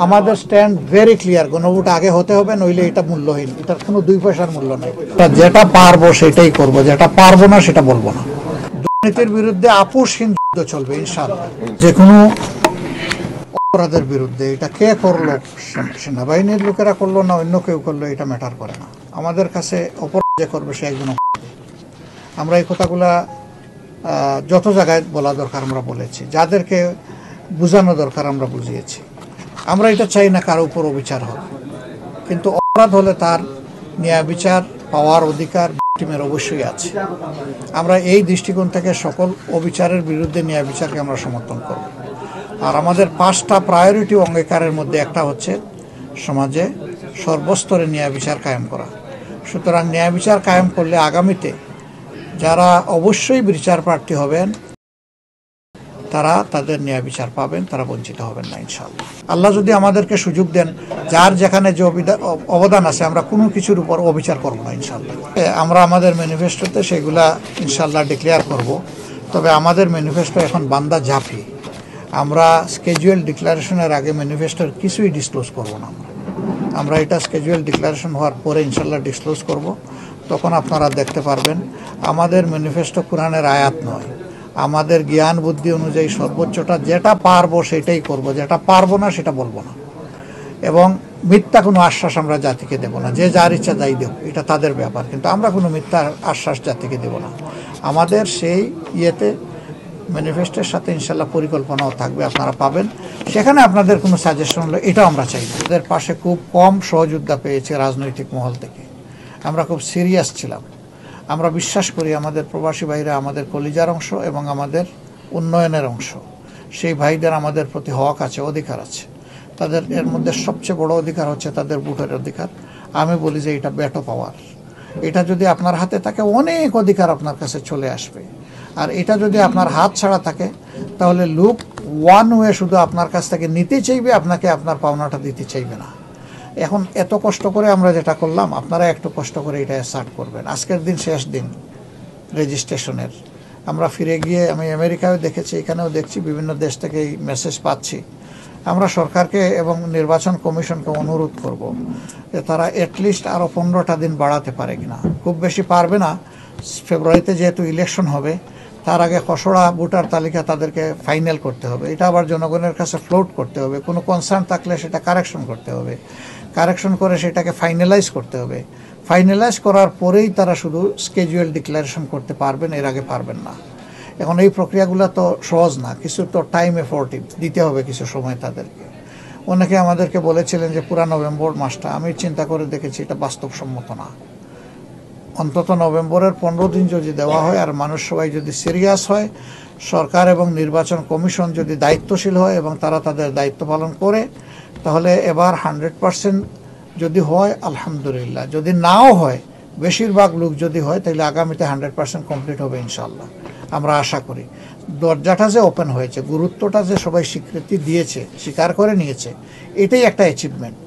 আমাদের stand very clear, গণভোট আগে হতে হবে, নইলে এটা মূল্যহীন, এটার কোনো 2 পয়সার মূল্য নেই। যেটা পারবো সেটাই করব, যেটা পারবো না সেটা বলবো না। দুর্নীতির বিরুদ্ধে আপোষহীন যুদ্ধ চলবে ইনশাআল্লাহ। যে কোনো অপরাধের বিরুদ্ধে, এটা কে করলো, সেনাবাহিনীর লোকেরা করলো না অন্য কেউ করলো, এটা ম্যাটার করে না। আমাদের কাছে অপরাধ যে করবে সে একজন অপরাধী। আমরা এই কথাগুলা যত জায়গায় বলা দরকার আমরা বলেছি, যাদেরকে বোঝানো দরকার আমরা বুঝিয়েছি। আমরা এটা চাই না কারো উপর অবিচার হবে, কিন্তু অপরাধ হলে তার ন্যায় বিচার পাওয়ার অধিকার টিমের অবশ্যই আছে। আমরা এই দৃষ্টিকোণ থেকে সকল অবিচারের বিরুদ্ধে ন্যায় বিচারকে আমরা সমর্থন করব। আর আমাদের 5টা প্রায়োরিটি অঙ্গীকারের মধ্যে একটা হচ্ছে সমাজে সর্বস্তরে ন্যায় বিচার কায়েম করা। সুতরাং ন্যায় বিচার কায়েম করলে আগামীতে যারা অবশ্যই বিচার প্রার্থী হবেন তারা তাদের ন্যায় বিচার পাবেন, তারা বঞ্চিত হবেন না ইনশাআল্লাহ। আল্লাহ যদি আমাদেরকে সুযোগ দেন, যার যেখানে যে অবদান আছে আমরা কোনো কিছুর উপর অবিচার করব না ইনশাআল্লাহ। আমরা আমাদের ম্যানিফেস্টোতে সেগুলা ইনশাআল্লাহ ডিক্লেয়ার করব। তবে আমাদের ম্যানিফেস্টো এখন বান্দা ঝাঁপি, আমরা স্কেজুয়াল ডিক্লারেশনের আগে ম্যানিফেস্টোর কিছুই ডিসক্লোজ করব না। আমরা এটা স্কেজুয়াল ডিক্লারেশন হওয়ার পরে ইনশাআল্লাহ ডিসক্লোজ করব। তখন আপনারা দেখতে পারবেন আমাদের ম্যানিফেস্টো কোরআনের আয়াত নয়, আমাদের জ্ঞান বুদ্ধি অনুযায়ী সর্বোচ্চটা যেটা পারবো সেটাই করব, যেটা পারবো না সেটা বলবো না। এবং মিথ্যা কোনো আশ্বাস আমরা জাতিকে দেব না, যে যার ইচ্ছা যাই দেব, এটা তাদের ব্যাপার, কিন্তু আমরা কোনো মিথ্যা আশ্বাস জাতিকে দেব না। আমাদের সেই ইয়েতে ম্যানিফেস্টোর সাথে ইনশাল্লাহ পরিকল্পনাও থাকবে, আপনারা পাবেন। সেখানে আপনাদের কোনো সাজেশন হলো এটাও আমরা চাই না। আমাদের পাশে খুব কম সহযোগিতা পেয়েছে রাজনৈতিক মহল থেকে। আমরা খুব সিরিয়াস ছিলাম। আমরা বিশ্বাস করি আমাদের প্রবাসী ভাইরা আমাদের কলিজার অংশ এবং আমাদের উন্নয়নের অংশ। সেই ভাইদের আমাদের প্রতি হক আছে, অধিকার আছে। তাদের এর মধ্যে সবচেয়ে বড় অধিকার হচ্ছে তাদের ভোটের অধিকার। আমি বলি যে এটা ব্যাটো পাওয়ার। এটা যদি আপনার হাতে থাকে অনেক অধিকার আপনার কাছে চলে আসবে। আর এটা যদি আপনার হাত ছাড়া থাকে তাহলে লোক ওয়ান ওয়ে শুধু আপনার কাছ থেকে নিতে চাইবে, আপনাকে আপনার পাওনাটা দিতে চাইবে না। এখন এত কষ্ট করে আমরা যেটা করলাম, আপনারা একটু কষ্ট করে এটা স্টার্ট করবেন। আজকের দিন শেষ দিন রেজিস্ট্রেশনের। আমরা ফিরে গিয়ে আমি আমেরিকায় দেখেছি, এখানেও দেখছি, বিভিন্ন দেশ থেকে এই মেসেজ পাচ্ছি। আমরা সরকারকে এবং নির্বাচন কমিশনকে অনুরোধ করব যে তারা অ্যাটলিস্ট আরও 15টা দিন বাড়াতে পারে কিনা। খুব বেশি পারবে না, ফেব্রুয়ারিতে যেহেতু ইলেকশন হবে, তার আগে খসড়া ভোটার তালিকা তাদেরকে ফাইনাল করতে হবে। এটা আবার জনগণের কাছে ফ্লোট করতে হবে। কোনো কনসার্ন থাকলে সেটা কারেকশন করতে হবে, কারেকশন করে সেটাকে ফাইনালাইজ করতে হবে। ফাইনালাইজ করার পরেই তারা শুধু স্কেজুয়াল ডিক্লারেশন করতে পারবেন, এর আগে পারবেন না। এখন এই প্রক্রিয়াগুলো তো সহজ না, কিছু তো টাইম এফোর্ট দিতে হবে, কিছু সময় তাদেরকে। অনেকে আমাদেরকে বলেছিলেন যে পুরা নভেম্বর মাসটা, আমি চিন্তা করে দেখেছি এটা বাস্তবসম্মত না। অন্তত নভেম্বরের 15 দিন যদি দেওয়া হয়, আর মানুষ সবাই যদি সিরিয়াস হয়, সরকার এবং নির্বাচন কমিশন যদি দায়িত্বশীল হয় এবং তারা তাদের দায়িত্ব পালন করে, তাহলে এবার 100% যদি হয় আলহামদুলিল্লাহ। যদি নাও হয়, বেশিরভাগ লোক যদি হয়, তাহলে আগামীতে 100% কমপ্লিট হবে ইনশাআল্লাহ। আমরা আশা করি দরজাটা যে ওপেন হয়েছে, গুরুত্বটা যে সবাই স্বীকৃতি দিয়েছে, স্বীকার করে নিয়েছে, এটাই একটা অ্যাচিভমেন্ট।